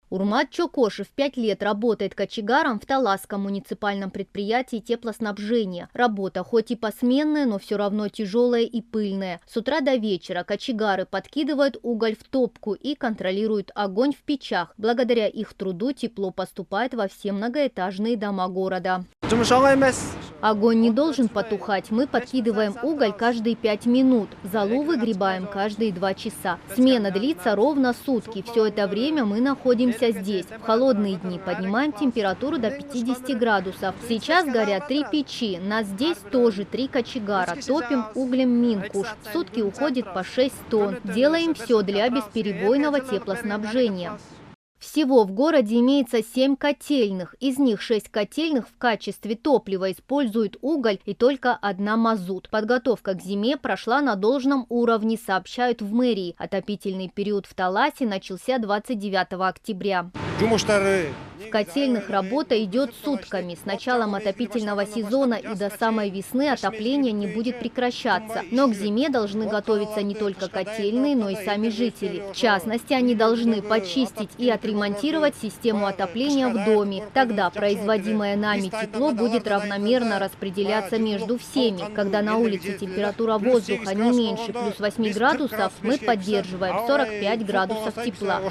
Урмат Чокошев 5 лет работает кочегаром в Таласском муниципальном предприятии теплоснабжения. Работа хоть и посменная, но все равно тяжелая и пыльная. С утра до вечера кочегары подкидывают уголь в топку и контролируют огонь в печах. Благодаря их труду тепло поступает во все многоэтажные дома города. Огонь не должен потухать. Мы подкидываем уголь каждые 5 минут. Золу выгребаем каждые 2 часа. Смена длится ровно сутки. Все это время мы находимся здесь. В холодные дни поднимаем температуру до 50 градусов. Сейчас горят 3 печи. Нас здесь тоже 3 кочегара. Топим углем Минкуш. В сутки уходит по 6 тонн. Делаем все для бесперебойного теплоснабжения. Всего в городе имеется 7 котельных. Из них 6 котельных в качестве топлива используют уголь и только 1 мазут. Подготовка к зиме прошла на должном уровне, сообщают в мэрии. Отопительный период в Таласе начался 29 октября. В котельных работа идет сутками. С началом отопительного сезона и до самой весны отопление не будет прекращаться. Но к зиме должны готовиться не только котельные, но и сами жители. В частности, они должны почистить и отремонтировать систему отопления в доме. Тогда производимое нами тепло будет равномерно распределяться между всеми. Когда на улице температура воздуха не меньше плюс 8 градусов, мы поддерживаем 45 градусов тепла.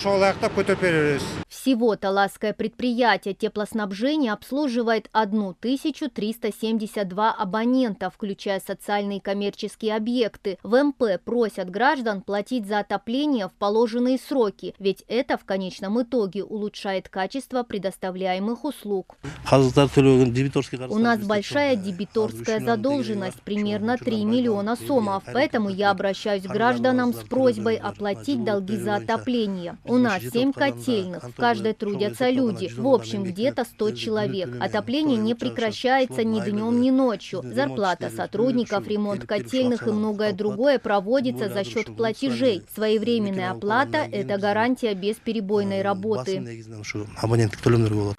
Всего Таласское предприятие теплоснабжения обслуживает 1372 абонента, включая социальные и коммерческие объекты. В МП просят граждан платить за отопление в положенные сроки, ведь это в конечном итоге улучшает качество предоставляемых услуг. У нас большая дебиторская задолженность, примерно 3 миллиона сомов, поэтому я обращаюсь к гражданам с просьбой оплатить долги за отопление. У нас 7 котельных, в каждой трудятся люди, в общем где-то 100 человек. Отопление не прекращается ни днем, ни ночью. Зарплата сотрудников, ремонт котельных и многое другое проводится за счет платежей. Своевременная оплата – это гарантия бесперебойной работы.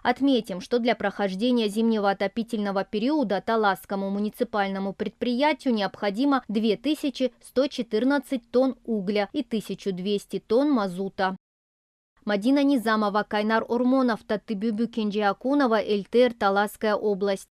Отметим, что для прохождения зимнего отопительного периода Таласскому муниципальному предприятию необходимо 2114 тонн угля и 1200 тонн мазута. Мадина Низамова, Кайнар Ормонов, Таттыбүбү Кенжеакунова, ЛТР, Таласская область.